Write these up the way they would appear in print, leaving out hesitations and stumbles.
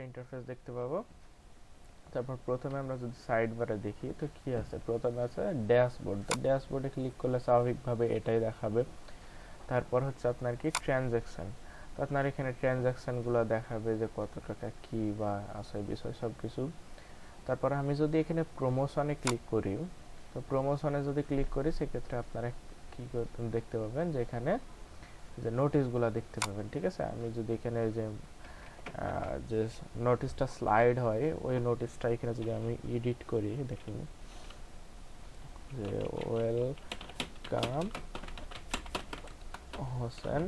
Interface দেখতে পাবো। তারপর প্রথমে আমরা যদি সাইড বারে দেখি তো কি আছে, প্রথমে আছে ড্যাশবোর্ড। তো ড্যাশবোর্ডে ক্লিক করলে স্বাভাবিকভাবে এটাই দেখাবে। তারপর হচ্ছে আপনার কি ট্রানজ্যাকশন, তো আপনার এখানে ট্রানজ্যাকশনগুলো দেখাবে যে কত টাকা কি বা আছে বিষয় সব কিছু। তারপর আমি যদি এখানে প্রমোশনে ক্লিক করি, তো প্রমোশনে যদি ক্লিক করি সেক্ষেত্রে আপনারা কি দেখতে পাবেন যে এখানে যে নোটিশগুলো দেখতে পাবেন। ঠিক আছে, আমি যদি এখানে যে নোটিশটা স্লাইড হয় ওই নোটিশটা এখানে যদি আমি এডিট করি, দেখুন যে ওয়েলকাম হোসেন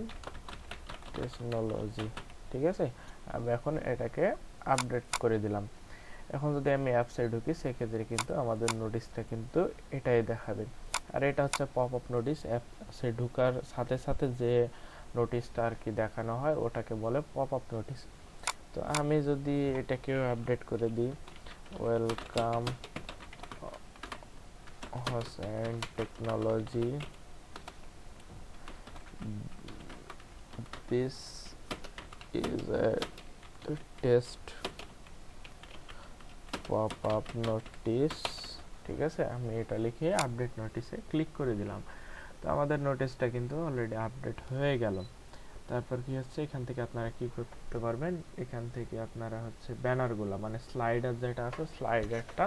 টেকনোলজি। ঠিক আছে, আমি এখন এটাকে আপডেট করে দিলাম। এখন যদি আমি অ্যাপসে ঢুকি সেক্ষেত্রে কিন্তু আমাদের নোটিশটা কিন্তু এটাই দেখাবে। আর এটা হচ্ছে পপ আপ নোটিশ, অ্যাপসে ঢোকার সাথে সাথে যে নোটিশটা আর কি দেখানো হয় ওটাকে বলে পপ আপ নোটিশ। তো আমি যদি এটাকেও আপডেট করে দিই, welcome Hossain technology, this is a test pop up notice. ঠিক আছে, আমি এটা লিখে আপডেট নোটিশে ক্লিক করে দিলাম। তো আমাদের নোটিশটা কিন্তু অলরেডি আপডেট হয়ে গেল। তারপর কি হচ্ছে, এখান থেকে আপনারা কি করতে পারবেন, এখান থেকে আপনারা হচ্ছে ব্যানারগুলো মানে স্লাইডার যেটা আছে স্লাইডারটা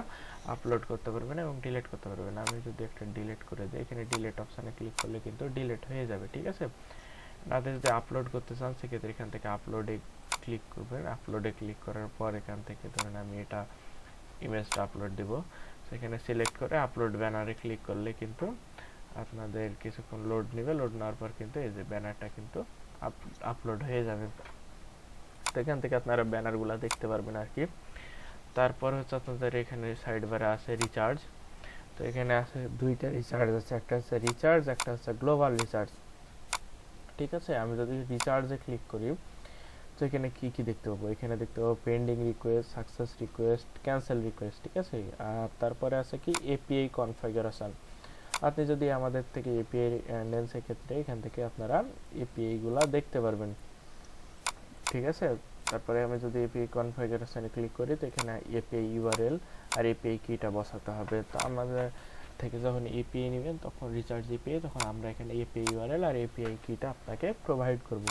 আপলোড করতে পারবেন এবং ডিলিট করতে পারবেন। আমি যদি একটা ডিলিট করে দিই, এখানে ডিলিট অপশানে ক্লিক করলে কিন্তু ডিলিট হয়ে যাবে। ঠিক আছে, আপনাদের যদি আপলোড করতে চান সেক্ষেত্রে এখান থেকে আপলোডে ক্লিক করবেন। আপলোডে ক্লিক করার পর এখান থেকে ধরেন আমি এটা ইমেজটা আপলোড দেব, সেখানে সিলেক্ট করে আপলোড ব্যানারে ক্লিক করলে কিন্তু আপনাদের কিছুক্ষণ লোড নেবে। লোড নেওয়ার পর কিন্তু এই যে ব্যানারটা কিন্তু আপলোড হয়ে যাবে। তো এখান থেকে আপনারা ব্যানারগুলো দেখতে পারবেন আর কি। তারপর হচ্ছে আপনাদের এখানে সাইড বারে আছে রিচার্জ। তো এখানে আছে দুইটা রিচার্জ আছে, একটা হচ্ছে রিচার্জ, একটা হচ্ছে গ্লোবাল রিচার্জ। ঠিক আছে, আমি যদি রিচার্জে ক্লিক করি তো এখানে কি কি দেখতে পাবো, এখানে দেখতে পাবো pending request, success request, cancel request. ঠিক আছে, আর তারপরে আছে কি এপিআই কনফিগারেশন। আপনি যদি আমাদের থেকে এপিআই নেন সেক্ষেত্রে এখান থেকে আপনারা এপিআই গুলা দেখতে পারবেন। ঠিক আছে, তারপরে আমি যদি এপিআই কনফিগারেশনে ক্লিক করি তো এখানে এপিআই ইউআরএল আর এপিআই কিটা বসাতে হবে। তো আমাদের থেকে যখন এপিআই নেবেন তখন রিচার্জ এপিআই, তখন আমরা এখানে এপিআই ইউআরএল আর এপিআই কিটা আপনাকে প্রোভাইড করব।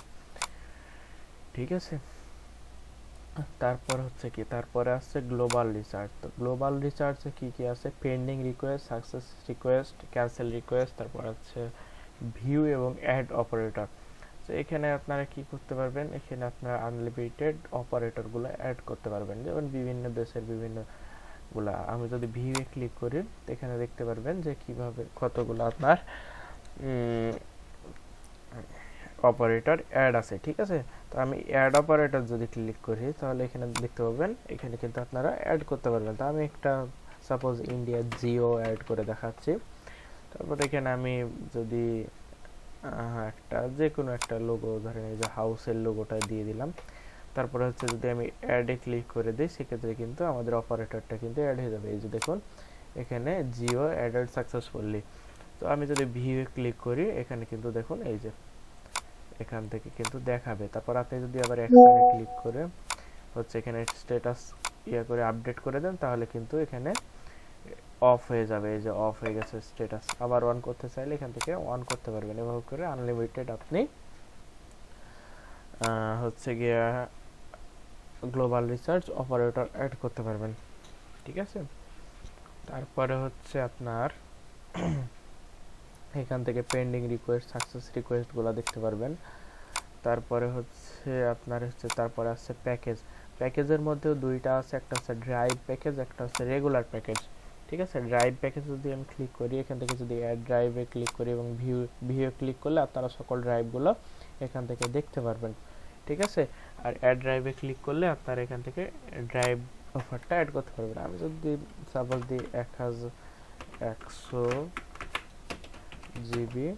ঠিক আছে, তারপর হচ্ছে কি, তারপরে আসছে গ্লোবাল রিচার্জ। তো গ্লোবাল রিচার্জে কি কি আছে, pending request, success request, cancel request, তারপর হচ্ছে ভিউ এবং অ্যাড অপারেটর। তো এখানে আপনারা কি করতে পারবেন, এখানে আপনারা আনলিমিটেড অপারেটরগুলো অ্যাড করতে পারবেন, যেমন বিভিন্ন দেশের বিভিন্ন গুলা। আমি যদি ভিউ এ ক্লিক করি এখানে দেখতে পারবেন যে কিভাবে কতগুলো আপনার অপারেটর অ্যাড আছে। ঠিক আছে, তো আমি অ্যাড অপারেটর যদি ক্লিক করি তাহলে এখানে দেখতে পাবেন এখানে কিন্তু আপনারা অ্যাড করতে পারবেন। তো আমি একটা সাপোজ ইন্ডিয়া জিও অ্যাড করে দেখাচ্ছি। তারপর এখানে আমি যদি একটা যে কোনো একটা লোগো ধরেন এই যে হাউসের লোগোটা দিয়ে দিলাম। তারপরে হচ্ছে যদি আমি অ্যাডে ক্লিক করে দিই সেক্ষেত্রে কিন্তু আমাদের অপারেটরটা কিন্তু অ্যাড হয়ে যাবে। এই যে দেখুন এখানে জিও অ্যাডেড সাকসেসফুলি। তো আমি যদি ভিউ ক্লিক করি এখানে কিন্তু দেখুন এই যে এখান থেকে কিন্তু দেখাবে। তারপর আপনি যদি আবার এখানে ক্লিক করে হচ্ছে এখানে স্ট্যাটাস করে আপডেট করে দেন তাহলে কিন্তু এখানে অফ হয়ে যাবে। এই যে অফ হয়ে গেছে স্ট্যাটাস। আবার অন করতে চাইলে এখান থেকে অন করতে পারবেন। এভাবে করে আনলিমিটেড আপনি হচ্ছে গিয়া গ্লোবাল রিসার্চ অপারেটর অ্যাড করতে পারবেন। ঠিক আছে, তারপরে হচ্ছে আপনার এখান থেকে পেন্ডিং রিকোয়েস্ট, সাকসেস রিকোয়েস্টগুলো দেখতে পারবেন। তারপরে হচ্ছে আপনার হচ্ছে তারপরে আছে প্যাকেজ। প্যাকেজের মধ্যেও দুইটা আছে, একটা হচ্ছে ড্রাইভ প্যাকেজ, একটা হচ্ছে রেগুলার প্যাকেজ। ঠিক আছে, ড্রাইভ প্যাকেজ যদি আমি ক্লিক করি এখান থেকে যদি অ্যাড ড্রাইভে ক্লিক করি এবং ভিউ ক্লিক করলে আপনারা সকল ড্রাইভগুলো এখান থেকে দেখতে পারবেন। ঠিক আছে, আর অ্যাড ড্রাইভে ক্লিক করলে আপনারা এখান থেকে ড্রাইভ অফারটা অ্যাড করতে পারবেন। আমি যদি সাপোজ দিই 100 জিবি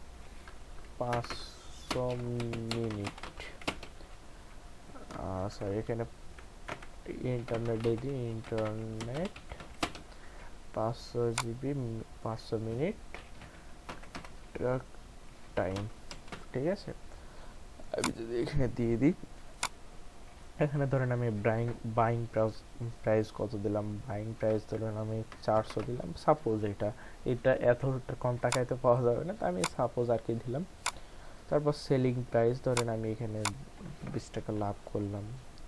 500 মিনিট, সরি এখানে ইন্টারনেট দিয়ে দিই, ইন্টারনেট 500 জিবি 500 মিনিট টাইম। ঠিক আছে, আমি যদি এখানে দিয়ে দিই এখানে ধরেন আমি বাইং প্রাইস কত দিলাম, বাইং প্রাইস ধরেন আমি 400 দিলাম, সাপোজ এটা এটা এতটা কম টাকায় তো পাওয়া যাবে না, তো আমি সাপোজ আর কি দিলাম। তারপর সেলিং প্রাইস ধরেন আমি এখানে 20 টাকা লাভ করলাম,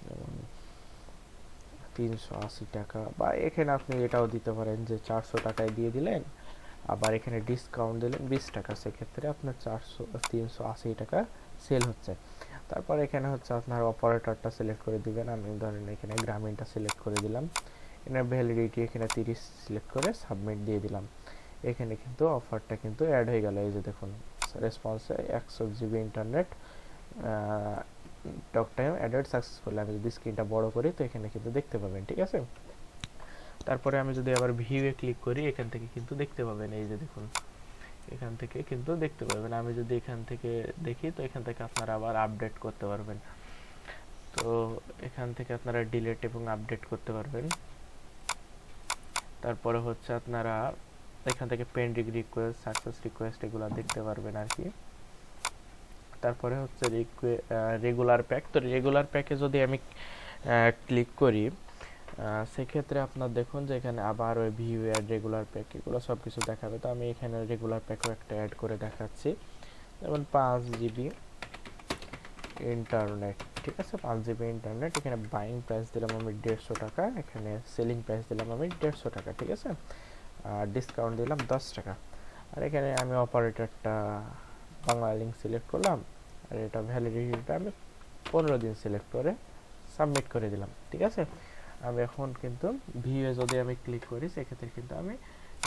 যেমন 380 টাকা, বা এখানে আপনি এটাও দিতে পারেন যে 400 টাকায় দিয়ে দিলেন, আবার এখানে ডিসকাউন্ট দিলেন 20 টাকা, সেক্ষেত্রে আপনার 380 টাকা সেল হচ্ছে। তারপর এখানে হচ্ছে আপনার অপারেটরটা সিলেক্ট করে দিবেন, আমি ধরেন এখানে গ্রামীণটা সিলেক্ট করে দিলাম, এখানে ভ্যালিডিটি এখানে 30 সিলেক্ট করে সাবমিট দিয়ে দিলাম। এখানে কিন্তু অফারটা কিন্তু অ্যাড হয়ে গেল, এই যে দেখুন রেসপন্সে 100 GB internet talk time added successful. আমি যদি স্ক্রিনটা বড় করি তো এখানে কিন্তু দেখতে পাবেন, ঠিক আছে। তারপরে আমি যদি আবার ভিউয়ে ক্লিক করি, এখান থেকে কিন্তু দেখতে পাবেন, এই যে দেখুন এখান থেকে কিন্তু দেখতে পাবেন। আমি যদি এখান থেকে দেখি তো এখান থেকে আপনারা আবার আপডেট করতে পারবেন, তো এখান থেকে আপনারা ডিলিট এবং আপডেট করতে পারবেন। তারপরে হচ্ছে আপনারা এখান থেকে পেন্ডিং রিকোয়েস্ট, সাকসেস রিকোয়েস্ট এগুলো দেখতে পারবেন আর কি। তারপরে হচ্ছে রেগুলার প্যাক, তো রেগুলার প্যাকে যদি আমি ক্লিক করি সেক্ষেত্রে আপনার দেখুন যে এখানে আবার ওই ভিউ অ্যাড রেগুলার প্যাক এগুলো সব কিছু দেখাবে। তো আমি এখানে রেগুলার প্যাকও একটা অ্যাড করে দেখাচ্ছি, যেমন 5 জিবি ইন্টারনেট, ঠিক আছে, 5 জিবি ইন্টারনেট। এখানে বাইং প্রাইস দিলাম আমি 150 টাকা, এখানে সেলিং প্রাইস দিলাম আমি 150 টাকা, ঠিক আছে, আর ডিসকাউন্ট দিলাম 10 টাকা। আর এখানে আমি অপারেটরটা বাংলা লিঙ্ক সিলেক্ট করলাম, আর এটা ভ্যালিডিটিটা আমি 15 দিন সিলেক্ট করে সাবমিট করে দিলাম, ঠিক আছে। আমি এখন কিন্তু ভিউয়ে যদি আমি ক্লিক করি সেক্ষেত্রে কিন্তু আমি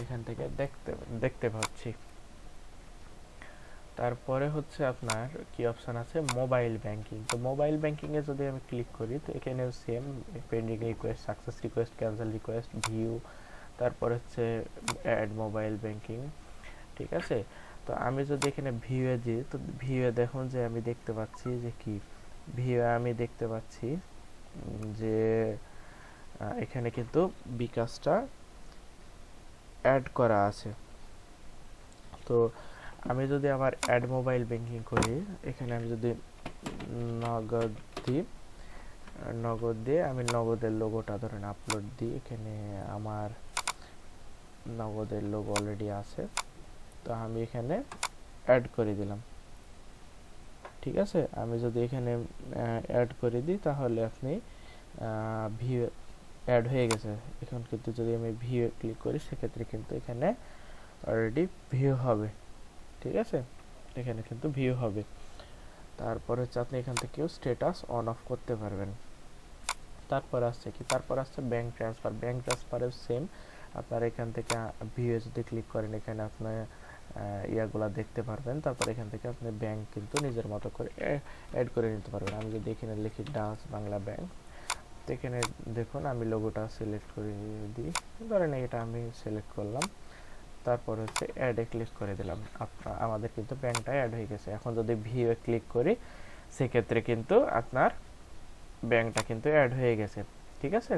এখান থেকে দেখতে পাচ্ছি। তারপরে হচ্ছে আপনার কি অপশন আছে, মোবাইল ব্যাংকিং। তো মোবাইল ব্যাংকিংয়ে যদি আমি ক্লিক করি তো এখানেও same pending request, success request, cancel request, view, তারপর হচ্ছে অ্যাড মোবাইল ব্যাংকিং, ঠিক আছে। তো আমি যদি এখানে ভিউয়ে যাই তো ভিউয়ে দেখুন যে আমি দেখতে পাচ্ছি যে কি, ভিউয়ে আমি দেখতে পাচ্ছি যে এখানে কিন্তু বিকাশটা অ্যাড করা আছে। তো আমি যদি আবার অ্যাড মোবাইল ব্যাংকিং করি, এখানে আমি যদি নগদ দিই, নগদ দিয়ে আমি নগদের লোগোটা ধরেন আপলোড দিই, এখানে আমার নগদের লোগো অলরেডি আছে, তো আমি এখানে অ্যাড করে দিলাম, ঠিক আছে। আমি যদি এখানে অ্যাড করে দিই তাহলে আপনি ভিউ অ্যাড হয়ে গেছে। এখন কিন্তু যদি আমি ভিউ ক্লিক করি সেক্ষেত্রে কিন্তু এখানে অলরেডি ভিউ হবে, ঠিক আছে, এখানে কিন্তু ভিউ হবে। তারপর হচ্ছে আপনি এখান থেকেও স্ট্যাটাস অন অফ করতে পারবেন। তারপর আসছে কি, তারপর আসছে ব্যাংক ট্রান্সফার। ব্যাংক ট্রান্সফারেও সেম, আপনারা এখান থেকে ভিউয়ে যদি ক্লিক করেন এখানে আপনি ইয়াগুলা দেখতে পারবেন। তারপর এখান থেকে আপনি ব্যাংক কিন্তু নিজের মতো করে অ্যাড করে নিতে পারবেন। আমি যদি এখানে লিখি ডাচ বাংলা ব্যাংক, তো এখানে দেখুন আমি লোগোটা সিলেক্ট করে দিই, ধরেন এটা আমি সিলেক্ট করলাম, তারপর হচ্ছে অ্যাডে ক্লিক করে দিলাম, আমাদের কিন্তু ব্যাংকটা অ্যাড হয়ে গেছে। এখন যদি ভিউয়ে ক্লিক করি সেক্ষেত্রে কিন্তু আপনার ব্যাংকটা কিন্তু অ্যাড হয়ে গেছে, ঠিক আছে।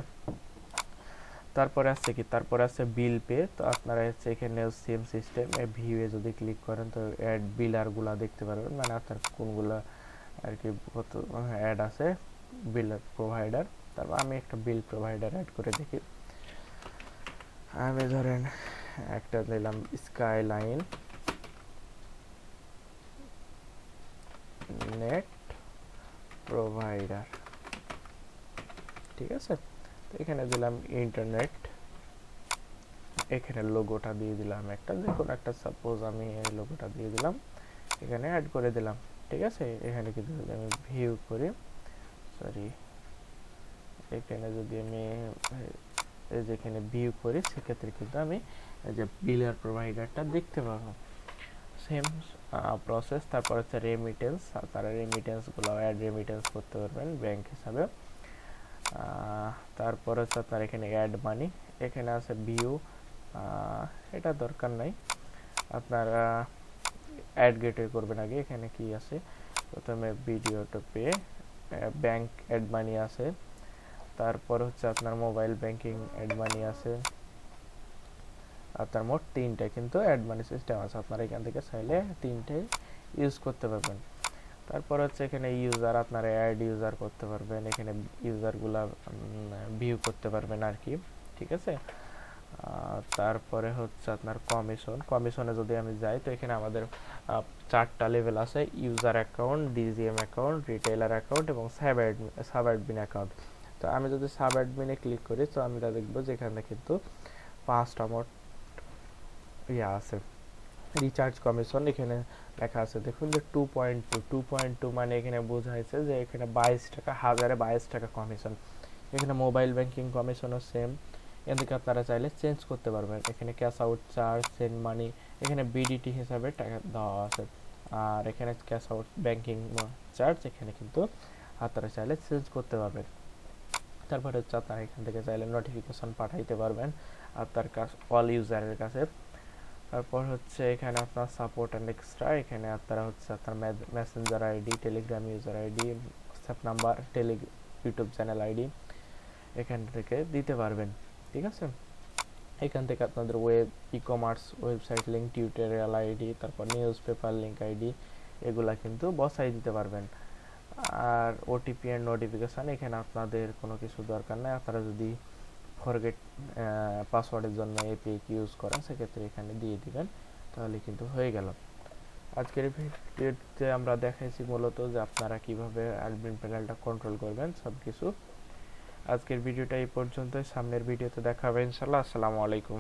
তারপরে আসছে কি, তারপরে আছে বিল পে। তো আপনারা হচ্ছে এখানে সেম সিস্টেম, ভিউয়ে যদি ক্লিক করেন তো অ্যাড বিলারগুলা দেখতে পারবেন, মানে আপনার কোনগুলা আর কি কত অ্যাড আছে বিল প্রোভাইডার। তারপর আমি একটা বিল প্রোভাইডার অ্যাড করে দেখি, আমি ধরেন একটা দিলাম স্কাইলাইন নেট প্রোভাইডার, ঠিক আছে। তো এখানে দিলাম ইন্টারনেট, এখানে লোগোটা দিয়ে দিলাম একটা, যে কোনো একটা, সাপোজ আমি এই লোগোটা দিয়ে দিলাম, এখানে অ্যাড করে দিলাম, ঠিক আছে। এখানে কিন্তু যদি আমি ভিউ করি, সরি, এখানে যদি আমি এই যে এখানে ভিউ করি সেক্ষেত্রে কিন্তু আমি এই যে বিলার প্রোভাইডারটা দেখতে পাবো, সেম প্রসেস। তারপর হচ্ছে রেমিটেন্স, আপনারা রেমিটেন্সগুলো অ্যাড রেমিটেন্স করতে পারবেন ব্যাংক হিসাবে। তারপর হচ্ছে আপনার এখানে অ্যাড মানি, এখানে আছে ভিউ, এটা দরকার নাই, আপনারা অ্যাড গেটওয়ে করবেন আগে। এখানে কি আছে, প্রথমে video to pay, bank add money আছে, তারপর হচ্ছে আপনার মোবাইল ব্যাংকিং অ্যাড মানি আছে, আপনার মোট 3টে কিন্তু অ্যাড মানি সিস্টেম আছে, আপনারা এখান থেকে চাইলে 3টে ইউজ করতে পারবেন। তারপর হচ্ছে এখানে ইউজার, আপনারা অ্যাড ইউজার করতে পারবেন, এখানে ইউজারগুলা ভিউ করতে পারবেন আর কি, ঠিক আছে। তারপরে হচ্ছে আপনার কমিশনে যদি আমি যাই তো এখানে আমাদের 4টা লেভেল আছে: user account, DGM account, retailer account এবং সাব অ্যাডমিন অ্যাকাউন্ট। তো আমি যদি সাব অ্যাডমিনে ক্লিক করি তো আমরা দেখবো যে এখানে কিন্তু 5টা মোট আছে রিচার্জ কমিশন। এখানে লেখা আছে দেখুন যে 2.2 মানে এখানে বোঝাইছে যে এখানে 22 টাকা, 1022 টাকা কমিশন। এখানে মোবাইল ব্যাংকিং কমিশনও সেম, এখান থেকে আপনারা চাইলে চেঞ্জ করতে পারবেন। এখানে cash out charge, send money, এখানে বিডিটি হিসাবে টাকা দেওয়া আছে। আর এখানে ক্যাশ আউট ব্যাংকিং চার্জ এখানে কিন্তু আপনারা চাইলে চেঞ্জ করতে পারবেন। তারপরে হচ্ছে আপনারা এখান থেকে চাইলে নোটিফিকেশন পাঠাইতে পারবেন আপনার অল ইউজারের কাছে। তারপর হচ্ছে এখানে আপনার সাপোর্ট অ্যান্ড এক্সট্রা, এখানে আপনারা হচ্ছে আপনার Messenger ID, Telegram user ID, WhatsApp number, YouTube channel ID এখান থেকে দিতে পারবেন, ঠিক আছে। এখান থেকে আপনাদের web e commerce website link, tutorial ID, তারপর নিউজ পেপার লিঙ্ক আইডি এগুলা কিন্তু বসাই দিতে পারবেন। আর ওটিপি অ্যান্ড নোটিফিকেশান এখানে আপনাদের কোনো কিছু দরকার নেই, আপনারা যদি ফরগেট পাসওয়ার্ডের জন্য এপিআই ইউজ করেন সেক্ষেত্রে এখানে দিয়ে দিবেন, তাহলে কিন্তু হয়ে গেল। আজকের ভিডিওতে আমরা দেখাইছি মূলত যে আপনারা কিভাবে অ্যাডমিন প্যানেলটা কন্ট্রোল করবেন সব কিছু। আজকের ভিডিওটা এই পর্যন্তই, সামনের ভিডিওতে দেখা হবে ইনশাল্লাহ। আসসালামু আলাইকুম।